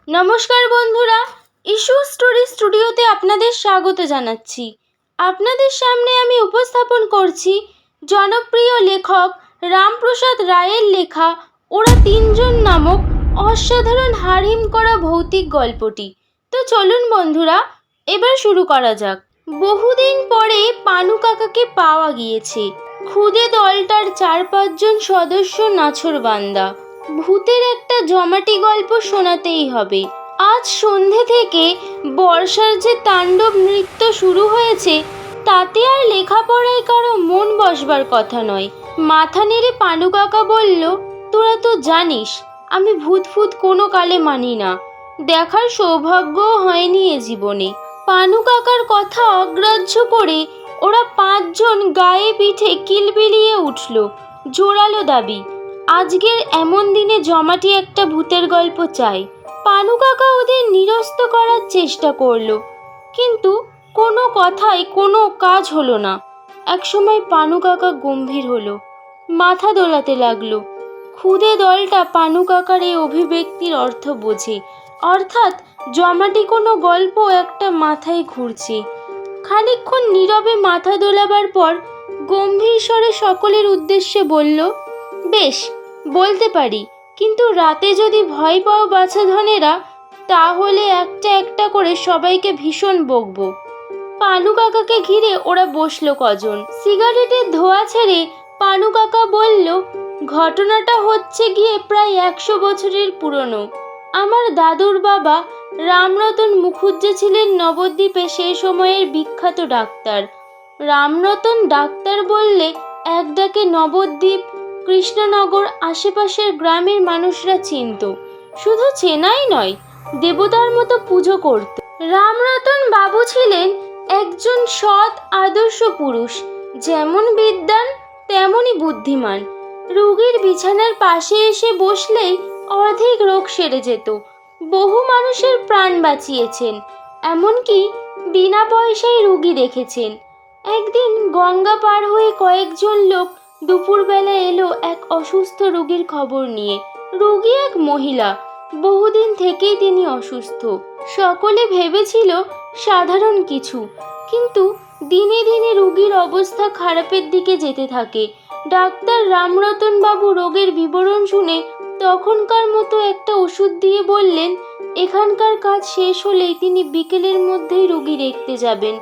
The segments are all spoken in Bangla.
নমস্কার বন্ধুরা, ইস্যু স্টোরি স্টুডিওতে আপনাদের স্বাগত জানাচ্ছি। আপনাদের সামনে আমি উপস্থাপন করছি জনপ্রিয় লেখক রামপ্রসাদ রায়ের লেখা ওরা তিনজন নামক অসাধারণ হাড়হিম করা ভৌতিক গল্পটি। তো চলুন বন্ধুরা, এবার শুরু করা যাক। বহুদিন পরে পানু কাকাকে পাওয়া গিয়েছে। খুদে দলটার 4-5 জন সদস্য নাছোড়বান্দা। ভূতের একটা জমাটি গল্প শোনাতেই হবে। আজ সন্ধে থেকে বর্ষার যে তাণ্ডব নৃত্য শুরু হয়েছে, তাতে আর লেখাপড়ায় কারো মন বসবার কথা নয়। মাথা নেড়ে পানু কাকা বলল, তোরা তো জানিস আমি ভূত কোনো কালে মানি না, দেখার সৌভাগ্যও হয়নি এ জীবনে। পানু কাকার কথা অগ্রাহ্য করে ওরা 5 জন গায়ে পিঠে কিলবিলিয়ে উঠল। জোরালো দাবি, আজকের এমন দিনে জমাটি একটা ভূতের গল্প চাই। পানু কাকা ওদের নিরস্ত করার চেষ্টা করলো, কিন্তু কোনো কথায় কোনো কাজ হলো না। একসময় পানু কাকা গম্ভীর হলো, মাথা দোলাতে লাগলো। খুদে দলটা পানু কাকার এই অভিব্যক্তির অর্থ বোঝে, অর্থাৎ জমাটি কোনো গল্প একটা মাথায় ঘুরছে। খানিকক্ষণ নীরবে মাথা দোলাবার পর গম্ভীর স্বরে সকলের উদ্দেশ্যে বলল, বেশ, বলতে পারি, কিন্তু রাতে যদি ভয় পাও বাছাধনেরা, তাহলে একটা একটা করে সবাইকে ভীষণ বকবো। পানু কাকাকে ঘিরে ওরা বসলো কজন। সিগারেটের ধোঁয়া ছেড়ে পানু কাকা বলল, ঘটনাটা হচ্ছে গিয়ে প্রায় 100 বছরের পুরনো। আমার দাদুর বাবা রামরতন মুখুজ্জে ছিলেন নবদ্বীপে সে সময়ের বিখ্যাত ডাক্তার। রামরতন ডাক্তার বললে এক ডাকে নবদ্বীপ, কৃষ্ণনগর, আশেপাশের গ্রামের মানুষরা চিনত। শুধু চেনাই নয়, দেবতার মতো পুজো করত। রামরতন বাবু ছিলেন একজন সৎ আদর্শ পুরুষ, যেমন বিদ্বান তেমনই বুদ্ধিমান। রোগীর বিছানার পাশে এসে বসলেই অর্ধেক রোগ সেরে যেত। বহু মানুষের প্রাণ বাঁচিয়েছেন, এমনকি বিনা পয়সায় রোগী দেখেছেন। একদিন গঙ্গা পার হয়ে কয়েকজন লোক দুপুরবেলা এলো এক অসুস্থ রোগীর খবর নিয়ে। রোগী এক মহিলা, বহুদিন থেকেই তিনি অসুস্থ। সকলে ভেবেছিল সাধারণ কিছু, কিন্তু দিনে দিনে রোগীর অবস্থা খারাপের দিকে যেতে থাকে। ডাক্তার রামরতন বাবু রোগের বিবরণ শুনে তখনকার মতো একটা ওষুধ দিয়ে বললেন, এখানকার কাজ শেষ হলেই তিনি বিকেলের মধ্যেই রোগী দেখতে যাবেন।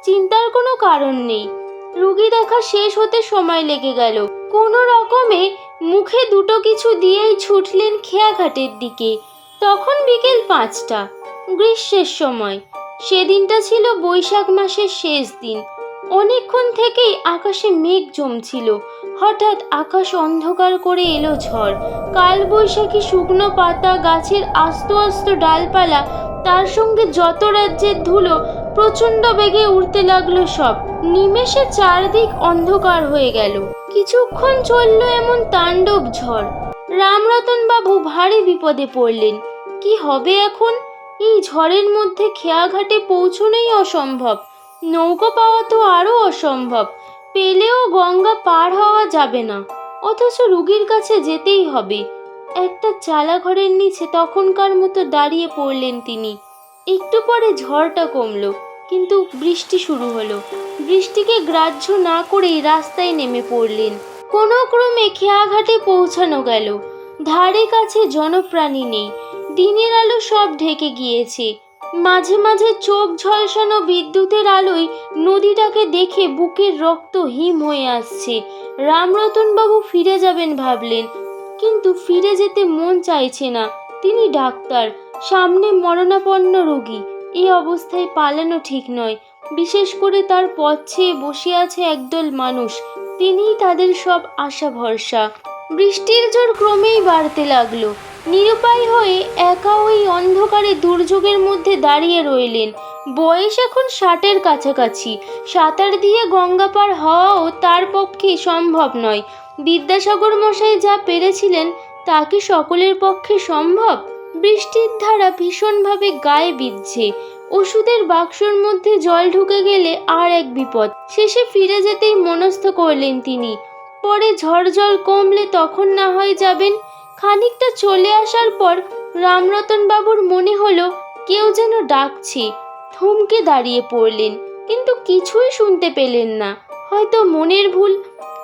চিন্তার কোনো কারণ নেই। রোগী দেখা শেষ হতে সময় লেগে গেল। কোনো রকমে মুখে দুটো কিছু দিয়েই ছুটলেন খেয়াঘাটের দিকে। তখন বিকেল 5টা, গ্রীষ্মের সময়। সেদিনটা ছিল বৈশাখ মাসের শেষ দিন। অনেকক্ষণ থেকেই আকাশে মেঘ জমছিল। হঠাৎ আকাশ অন্ধকার করে এলো ঝড়। কালবৈশাখী শুকনো পাতা, গাছের আস্ত আস্ত ডালপালা, তার সঙ্গে যত রাজ্যের ধুলো প্রচণ্ড বেগে উড়তে লাগলো সব। নিমেষে চারদিক অন্ধকার হয়ে গেল। কিছুক্ষণ চলল এমন তাণ্ডব ঝড়। রামরতন বাবু ভারী বিপদে পড়লেন। কি হবে এখন? এই ঝড়ের মধ্যে খেয়াঘাটে পৌঁছনোই অসম্ভব, নৌকো পাওয়া তো আরও অসম্ভব। পেলেও গঙ্গা পার হওয়া যাবে না, অথচ রুগীর কাছে যেতেই হবে। একটা চালা ঘরের নিচে তখনকার মতো দাঁড়িয়ে পড়লেন তিনি। একটু পরে ঝড়টা কমলো, কিন্তু বৃষ্টি শুরু হলো। বৃষ্টিকে গ্রাহ্য না করেই রাস্তায় নেমে পড়লেন। কোনো ক্রমে খেয়াঘাটে পৌঁছানো গেল। ধারে কাছে জনপ্রাণী নেই, দিনের আলো সব ঢেকে গিয়েছে। মাঝে মাঝে চোখ ঝলসানো বিদ্যুতের আলোয় নদীটাকে দেখে বুকের রক্ত হিম হয়ে আসছে। রামরতন বাবু ফিরে যাবেন ভাবলেন, কিন্তু ফিরে যেতে মন চাইছে না। তিনি ডাক্তার, সামনে মরণাপন্ন রোগী। এই অবস্থায় পালানো ঠিক নয়, বিশেষ করে তার পথ চেয়ে বসে আছে একদল মানুষ, তিনিই তাদের সব আশা ভরসা। বৃষ্টির জোর ক্রমেই বাড়তে লাগলো। নিরুপায় হয়ে একা ওই অন্ধকারে দুর্যোগের মধ্যে দাঁড়িয়ে রইলেন। বয়স এখন 60-এর কাছাকাছি। সাঁতার দিয়ে গঙ্গা পার হওয়াও তার পক্ষে সম্ভব নয়। বিদ্যাসাগর মশাই যা পেরেছিলেন, তা কি সকলের পক্ষে সম্ভব? বৃষ্টির ধারা ভীষণভাবে গায়ে বিঁধছে। ওষুধের বাক্সর মধ্যে জল ঢুকে গেলে আর এক বিপদ। শেষে ফিরে যেতেই মনস্থ করলেন তিনি। পরে ঝড় জল কমলে তখন না হয় যাবেন। খানিকটা চলে আসার পর রামরতন বাবুর মনে হলো কেউ যেন ডাকছে। থমকে দাঁড়িয়ে পড়লেন, কিন্তু কিছুই শুনতে পেলেন না। হয়তো মনের ভুল।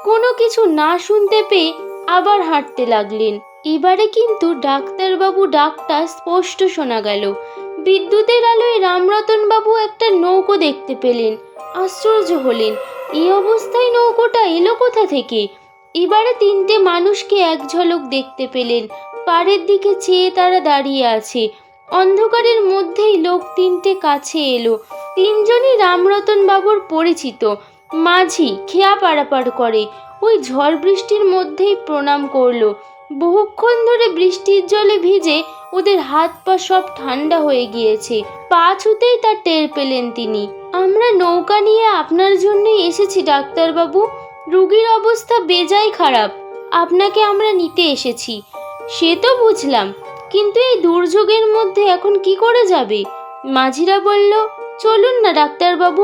কোনো কিছু না শুনতে পেয়ে আবার হাঁটতে লাগলেন। এবারে কিন্তু ডাক্তারবাবু ডাকটা স্পষ্ট শোনা গেল। বিদ্যুতের আলোয় রামরতন বাবু একটা নৌকো দেখতে পেলেন। আশ্চর্য হলেন, এই অবস্থায় নৌকোটা এলো কোথা থেকে? এবারে তিনটে মানুষকে এক ঝলক দেখতে পেলেন। পাড়ের দিকে চেয়ে তারা দাঁড়িয়ে আছে। অন্ধকারের মধ্যেই লোক তিনটে কাছে এলো। তিনজনই রামরতন বাবুর পরিচিত। মাঝি খেয়া পারাপার করে, ওই ঝড় বৃষ্টির মধ্যেই প্রণাম করলো। বহুক্ষণ ধরে বৃষ্টির জলে ভিজে ওদের হাত পা সব ঠান্ডা হয়ে গিয়েছে। পা ছুতেই তা টের পেলেন তিনি। আমরা নৌকা নিয়ে আপনার জন্যই এসেছি ডাক্তারবাবু। রুগীর অবস্থা বেজায় খারাপ, আপনাকে আমরা নিতে এসেছি। সে তো বুঝলাম, কিন্তু এই দুর্যোগের মধ্যে এখন কি করে যাবে? মাঝিরা বলল, চলুন না ডাক্তারবাবু,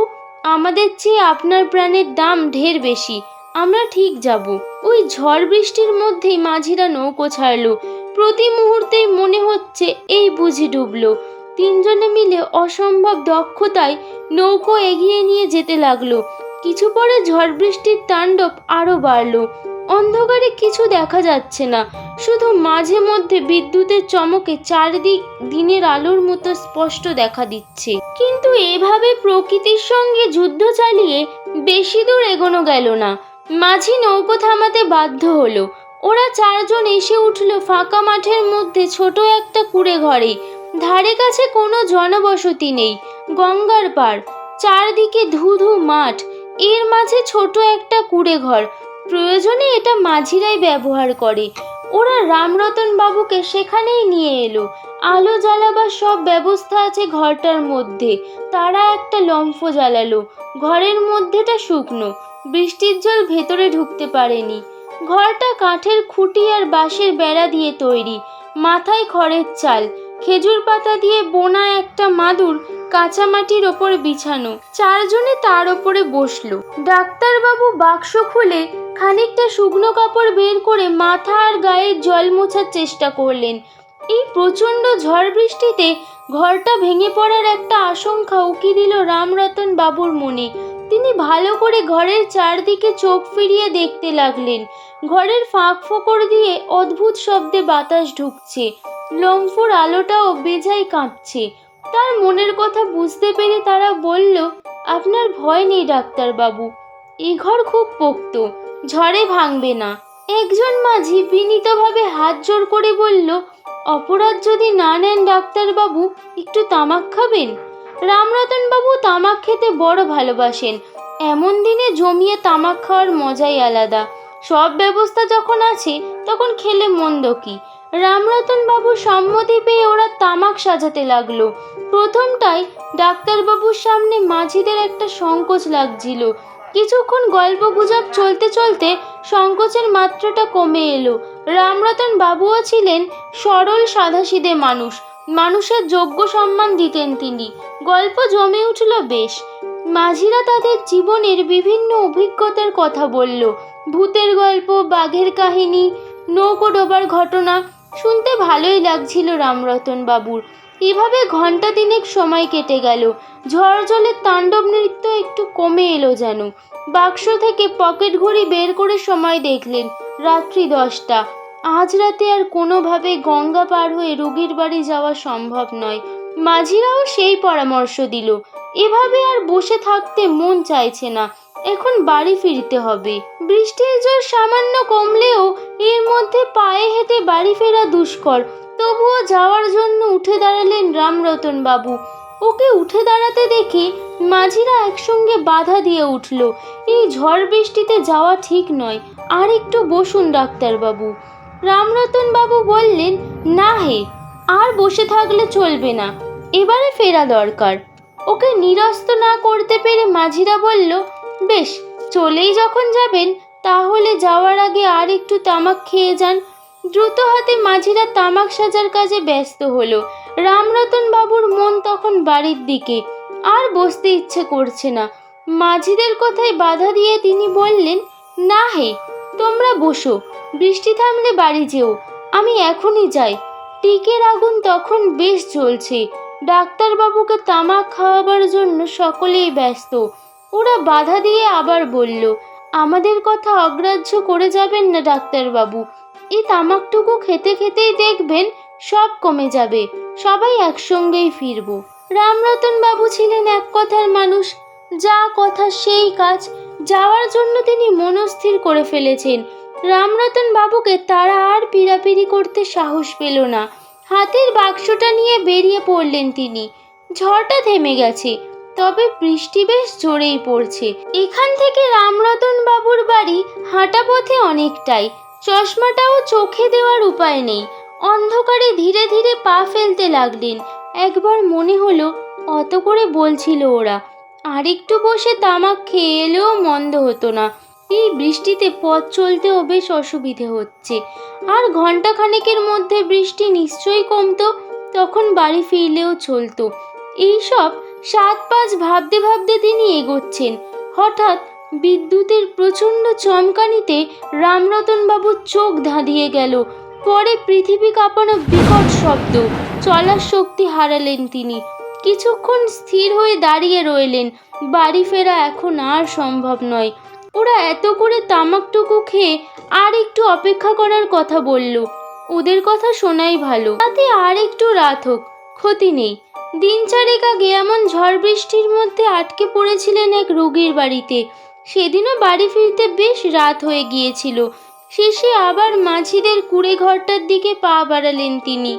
আমাদের চেয়ে আপনার প্রাণের দাম ঢের বেশি, আমরা ঠিক যাব। ওই ঝড় বৃষ্টির মধ্যেই মাঝিরা নৌকো ছাড়লো। প্রতি মুহূর্তেই মনে হচ্ছে এই বুঝি ডুবলো। তিনজনে মিলে অসম্ভব দক্ষতায় নৌকো এগিয়ে নিয়ে যেতে লাগলো। কিছু পরে ঝড় বৃষ্টির তাণ্ডব আরো বাড়লো। অন্ধকারে কিছু দেখা যাচ্ছে না, শুধু মাঝে মধ্যে বিদ্যুতের চমকে চারিদিক দিনের আলোর মতো স্পষ্ট দেখা দিচ্ছে। কিন্তু এভাবে প্রকৃতির সঙ্গে যুদ্ধ চালিয়ে বেশি দূর এগোনো গেল না। মাঝি নৌকো থামাতে বাধ্য হলো। ওরা চারজন এসে উঠল ফাঁকা মাঠের মধ্যে ছোট একটা কুঁড়ে ঘরে। ধারে কাছে কোনো জনবসতি নেই। গঙ্গার পাড়, চারদিকে ধুধু মাঠ, এর মাঝে ছোট একটা কুঁড়ে ঘর। প্রয়োজনে এটা মাঝিরাই ব্যবহার করে। ওরা রামরতন বাবুকে সেখানেই নিয়ে এলো। আলো জ্বালাবার সব ব্যবস্থা আছে ঘরটার মধ্যে। তারা একটা লম্ফ জ্বালালো। ঘরের মধ্যেটা শুকনো, বৃষ্টির জল ভেতরে ঢুকতে পারেনি। ঘরটা কাঠের খুঁটি আর বাঁশের বেড়া দিয়ে তৈরি। মাথায় খড়ের চাল, খেজুর পাতা দিয়ে বোনা একটা মাদুর কাঁচা মাটির ওপর বিছানো। চারজনে তার ওপরে বসলো। ডাক্তারবাবু বাক্স খুলে খানিকটা শুকনো কাপড় বের করে মাথা আর গায়ের জল মোছার চেষ্টা করলেন। এই প্রচণ্ড ঝড় বৃষ্টিতে ঘরটা ভেঙে পড়ার একটা আশঙ্কা উকি দিল রামরতন বাবুর মনে। তিনি ভালো করে ঘরের চারদিকে চোখ ফিরিয়ে দেখতে লাগলেন। ঘরের ফাঁক ফোকর দিয়ে অদ্ভুত শব্দে বাতাস ঢুকছে। লম্ফোর আলোটাও বেজায় কাঁপছে। তার মনের কথা বুঝতে পেরে তারা বলল, আপনার ভয় নেই ডাক্তারবাবু, এই ঘর খুব পোক্ত, ঝড়ে ভাঙবে না। একজন মাঝি বিনীতভাবে হাত জোড় করে বলল, অপরাধ যদি না নেন ডাক্তারবাবু, একটু তামাক খাবেন? রামরতন বাবু তামাক খেতে বড় ভালোবাসেন। এমন দিনে জমিয়ে তামাক খাওয়ার মজাই আলাদা। সব ব্যবস্থা যখন আছে তখন খেলে মন্দ কি? রামরতন বাবুর সম্মতি পেয়ে ওরা তামাক সাজাতে লাগলো। প্রথমটায় ডাক্তারবাবুর সামনে মাঝিদের একটা সংকোচ লাগছিল। কিছুক্ষণ গল্প গুজব চলতে চলতে সংকোচের মাত্রাটা কমে এলো। রামরতন বাবুও ছিলেন সরল সাধাসিধে মানুষ। মানুষের যোগ্য সম্মান দিতেন তিনি। গল্প জমে উঠল বেশ। মাঝিরা তাদের জীবনের বিভিন্ন অভিজ্ঞতার কথা বলল। ভূতের গল্প, বাঘের কাহিনী, নৌকো ডোবার ঘটনা। শুনতে ভালোই লাগছিল রামরতন বাবুর। এভাবে ঘন্টা তিনেক সময় কেটে গেল। ঝড় জলের তাণ্ডব নৃত্য একটু কমে এলো যেন। বাক্স থেকে পকেট ঘড়ি বের করে সময় দেখলেন, রাত্রি 10টা। আজ রাতে আর কোনোভাবে গঙ্গা পার হয়ে রোগীর বাড়ি যাওয়া সম্ভব নয়। মাঝিরাও সেই পরামর্শ দিল। এভাবে আর বসে থাকতে মন চাইছে না, এখন বাড়ি ফিরতে হবে। বৃষ্টির জল সামান্য কমলেও এর মধ্যে পায়ে হেঁটে বাড়ি ফেরা দুষ্কর। তবুও যাওয়ার জন্য উঠে দাঁড়ালেন রামরতন বাবু। ওকে উঠে দাঁড়াতে দেখে মাঝিরা একসঙ্গে বাধা দিয়ে উঠল। এই ঝড় বৃষ্টিতে যাওয়া ঠিক নয়, আর একটু বসুন ডাক্তারবাবু। রামরতন বাবু বললেন, না হে, আর বসে থাকলে চলবে না, এবারে ফেরা দরকার। ওকে নিরস্ত না করতে পেরে মাঝিরা বলল, বেশ, চলেই যখন যাবেন তাহলে যাওয়ার আগে আর একটু তামাক খেয়ে যান। দ্রুত হাতে মাঝিরা তামাক সাজার কাজে ব্যস্ত হলো। রামরতন বাবুর মন তখন বাড়ির দিকে, আর বসতে ইচ্ছে করছে না। মাঝিদের কথায় বাধা দিয়ে তিনি বললেন, না হে, তোমরা বসো, বৃষ্টি থামলে বাড়ি যেও, আমি এখনই যাই। টিকের আগুন তখন বেশ জ্বলছে। ডাক্তারবাবুকে তামাক খাওয়াবার জন্য সকলেই ব্যস্ত। ওরা বাধা দিয়ে আবার বলল, আমাদের কথা অগ্রাহ্য করে যাবেন না ডাক্তারবাবু, এই তামাকটুকু খেতে খেতেই দেখবেন সব কমে যাবে, সবাই একসঙ্গেই ফিরব। রামরতন বাবু ছিলেন এক কথার মানুষ, যা কথা সেই কাজ। যাওয়ার জন্য তিনি মনস্থির করে ফেলেছেন। রামরতন বাবুকে তারা আর পীড়াপিড়ি করতে সাহস পেল না। হাতের বাক্সটা নিয়ে বেরিয়ে পড়লেন তিনি। ঝড়টা থেমে গেছে, তবে বৃষ্টি বেশ জোরেই পড়ছে। এখান থেকে রামরতন বাবুর বাড়ি হাঁটা পথে অনেকটাই। চশমাটাও চোখে দেওয়ার উপায় নেই। অন্ধকারে ধীরে ধীরে পা ফেলতে লাগলেন। একবার মনে হলো, অত করে বলছিল ওরা, আর একটু বসে তামাক খেয়ে এলেও মন্দ হতো না। এই বৃষ্টিতে পথ চলতেও বেশ অসুবিধে হচ্ছে। আর ঘন্টাখানেকের মধ্যে বৃষ্টি নিশ্চয়ই কমতো, তখন বাড়ি ফিরলেও চলতো। এইসব সাত পাঁচ ভাবতে ভাবতে তিনি এগোচ্ছেন। হঠাৎ বিদ্যুতের প্রচণ্ড চমকানিতে রামরতন বাবুর চোখ ধাঁধিয়ে গেল। পরে পৃথিবী কাঁপানো বিকট শব্দ। চলার শক্তি হারালেন তিনি। কিছুক্ষণ স্থির হয়ে দাঁড়িয়ে রইলেন। বাড়ি ফেরা এখন আর সম্ভব নয়। ওরা এত করে তামাকটুকু খেয়ে আর একটু অপেক্ষা করার কথা বলল। ওদের কথা শোনাই ভালো, তাতে আর একটু রাত হোক, ক্ষতি নেই। দিন চারেক আগে এমন ঝড় বৃষ্টির মধ্যে আটকে পড়েছিলেন এক রোগীর বাড়িতে। সেদিনও বাড়ি ফিরতে বেশ রাত হয়ে গিয়েছিল। শেষে আবার মাঝিদের কুঁড়ে ঘরটার দিকে পা বাড়ালেন তিনি।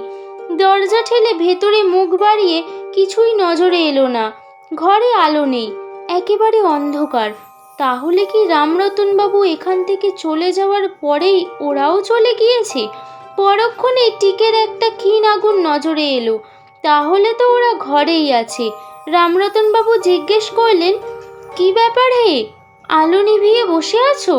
দরজা ঠেলে ভেতরে মুখ বাড়িয়ে কিছুই নজরে এলো না। ঘরে আলো নেই, একেবারে অন্ধকার। তাহলে কি রামরতন বাবু এখান থেকে চলে যাওয়ার পরেই ওরাও চলে গিয়েছে? পরক্ষণে টিকের একটা ক্ষীণ আগুন নজরে এলো। তাহলে তো ওরা ঘরেই আছে। রামরতন বাবু জিজ্ঞেস করলেন, কি ব্যাপার হে, আলো নিভিয়ে বসে আছো?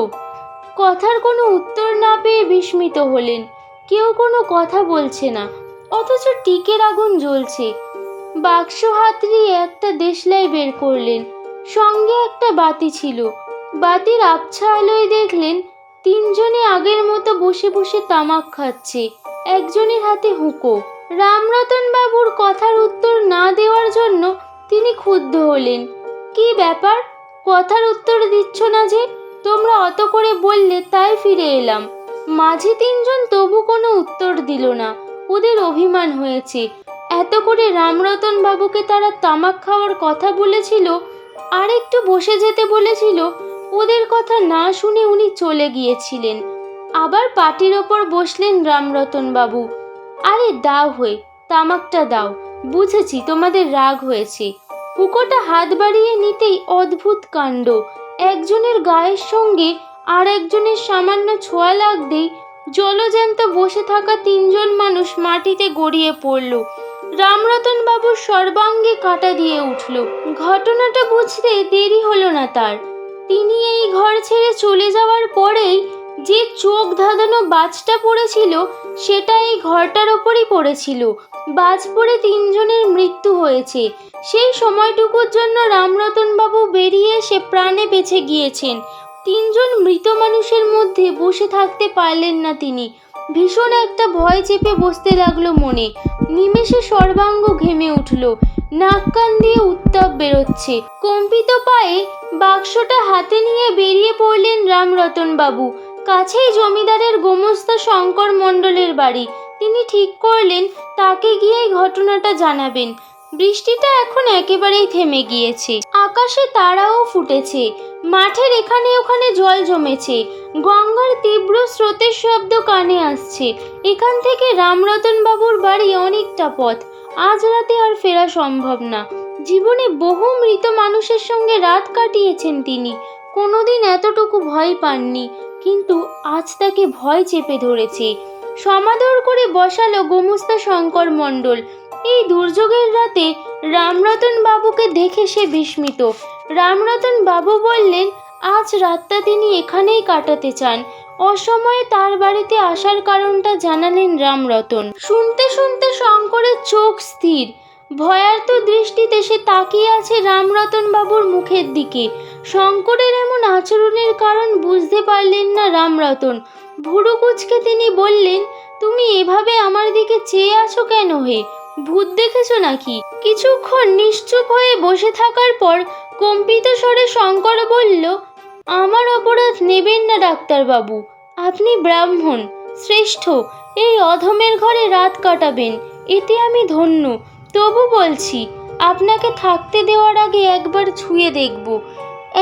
কথার কোনো উত্তর না পেয়ে বিস্মিত হলেন। কেউ কোনো কথা বলছে না, অথচ টিকের আগুন জ্বলছে। বাক্স হাতড়িয়ে একটা দেশলাই বের করলেন। সঙ্গে একটা বাতি ছিল। বাতির আবছা আলোয় দেখলেন তিনজনে আগের মতো বসে বসে তামাক খাচ্ছে। একজনের হাতে হুঁকো। রামরতন বাবুর কথার উত্তর না দেওয়ার জন্য তিনি ক্ষুব্ধ হলেন। কি ব্যাপার, কথার উত্তর দিচ্ছ না যে? তোমরা অত করে বললে তাই ফিরে এলাম। মাঝে তিনজন তবু কোনো উত্তর দিল না। ওদের অভিমান হয়েছে। এত করে রামরতন বাবুকে তারা তামাক খাওয়ার কথা বলেছিল, আর একটু বসে যেতে বলেছিল। ওদের কথা না শুনে উনি চলে গিয়েছিলেন। আবার পাটির ওপর বসলেন রামরতন বাবু। আরে দাও হয়ে, তামাকটা দাও। বুঝেছি তোমাদের রাগ হয়েছে। হুঁকোটা হাত বাড়িয়ে নিতেই অদ্ভুত কাণ্ড। একজনের গায়ের সঙ্গে আর একজনের সামান্য ছোঁয়া লাগতেই জলজ্যান্ত বসে থাকা তিনজন মানুষ মাটিতে গড়িয়ে পড়ল। রামরতন বাবুর সর্বাঙ্গে কাঁটা দিয়ে উঠল। ঘটনাটা বুঝতে দেরি হলো না তার। তিনি এই ঘর ছেড়ে চলে যাওয়ার পরেই যে চোখ ধাঁধানো বাজটা পড়েছিল, সেটা এই ঘরটার ওপরই পড়েছিল। বাজ পড়ে তিনজনের মৃত্যু হয়েছে। সেই সময়টুকুর জন্য রামরতন বাবু বেরিয়ে এসে প্রাণে বেঁচে গিয়েছেন। তিনজন মৃত মানুষের মধ্যে বসে থাকতে পারলেন না তিনি। ভীষণ একটা ভয় চেপে বসতে লাগলো মনে। নিমেষে সর্বাঙ্গ ঘেমে উঠল। নাক কান দিয়ে উত্তাপ বেরোচ্ছে। কম্পিত পায়ে বাক্সটা হাতে নিয়ে বেরিয়ে পড়লেন রামরতন বাবু। কাছেই জমিদারের গোমস্তা শঙ্কর মণ্ডলের বাড়ি। তিনি ঠিক করলেন তাকে গিয়ে ঘটনাটা জানাবেন। বৃষ্টিটা এখন একেবারেই থেমে গিয়েছে। আকাশে তারাও ফুটেছে। মাঠের এখানে ওখানে জল জমেছে। গঙ্গার তীব্র স্রোতের শব্দ কানে আসছে। এখান থেকে রামরতন বাবুর বাড়ি অনেকটা পথ। আজ রাতে আর ফেরা সম্ভব না। জীবনে বহু মৃত মানুষের সঙ্গে রাত কাটিয়েছেন তিনি, কোনোদিন এতটুকু ভয় পাননি। কিন্তু আজ তাকে ভয় চেপে ধরেছে। সমাদর করে বসালো গোমস্তা শঙ্কর মণ্ডল। এই দুর্যোগের রাতে রামরতন বাবুকে দেখে সে বিস্মিত। রামরতন বাবু বললেন, আজ রাতটা তিনি এখানেই কাটাতে চান। অসময়ে তার বাড়িতে আসার কারণটা জানালেন রামরতন। শুনতে শুনতে শঙ্করের চোখ স্থির। ভয়ার্ত দৃষ্টিতে সে তাকিয়ে আছে রামরতন বাবুর মুখের দিকে। শঙ্করের এমন আচরণের কারণ বুঝতে পারলেন না রামরতন। ভুরু কুঁচকে তিনি বললেন, তুমি এভাবে আমার দিকে চেয়ে আছো কেন হে? ভূত দেখেছো নাকি? কিছুক্ষণ নিশ্চুপ হয়ে বসে থাকার পর কম্পিত স্বরে শঙ্কর বলল, আমার অপরাধ নেবেন না ডাক্তারবাবু। আপনি ব্রাহ্মণ, শ্রেষ্ঠ, এই অধমের ঘরে রাত কাটাবেন, এতে আমি ধন্য। তবু বলছি, আপনাকে থাকতে দেওয়ার আগে একবার ছুঁয়ে দেখব।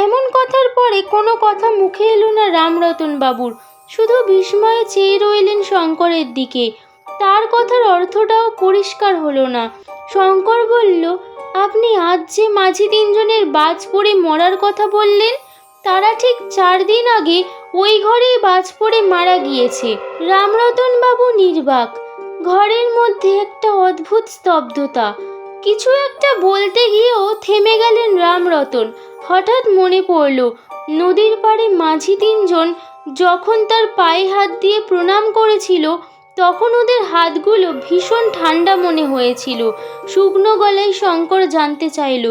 এমন কথার পরে কোনো কথা মুখে এলো না রামরতন বাবুর, শুধু বিস্ময়ে চেয়ে রইলেন শঙ্করের দিকে। তার কথার অর্থটাও পরিষ্কার হলো না। শঙ্কর বলল, আপনি আজ যে মাঝি তিনজনের বাজ পড়ে মরার কথা বললেন, তারা ঠিক 4 দিন আগে ওই ঘরেই বাজ পড়ে মারা গিয়েছে। রামরতন বাবু নির্বাক। ঘরের মধ্যে একটা অদ্ভুত স্তব্ধতা। কিছু একটা বলতে গিয়েও থেমে গেলেন রামরতন। হঠাৎ মনে পড়ল, নদীর পাড়ে মাঝি তিনজন যখন তার পায়ে হাত দিয়ে প্রণাম করেছিল, তখন ওদের হাতগুলো ভীষণ ঠান্ডা মনে হয়েছিল। শুকনো গলায় শঙ্কর জানতে চাইল,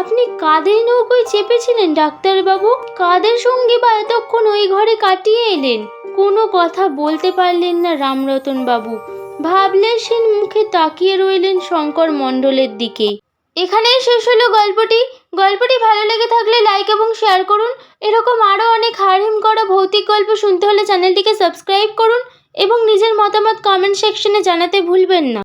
আপনি কাদের নৌকোয় চেপেছিলেন ডাক্তারবাবু? কাদের সঙ্গে বা এতক্ষণ ওই ঘরে কাটিয়ে এলেন? কোনো কথা বলতে পারলেন না রামরতন বাবু। ভাবলেশহীন মুখে তাকিয়ে রইলেন শঙ্কর মণ্ডলের দিকে। এখানেই শেষ হলো গল্পটি। গল্পটি ভালো লেগে থাকলে লাইক এবং শেয়ার করুন। এরকম আরও অনেক হাড়হিম করা ভৌতিক গল্প শুনতে হলে চ্যানেলটিকে সাবস্ক্রাইব করুন এবং নিজের মতামত কমেন্ট সেকশনে জানাতে ভুলবেন না।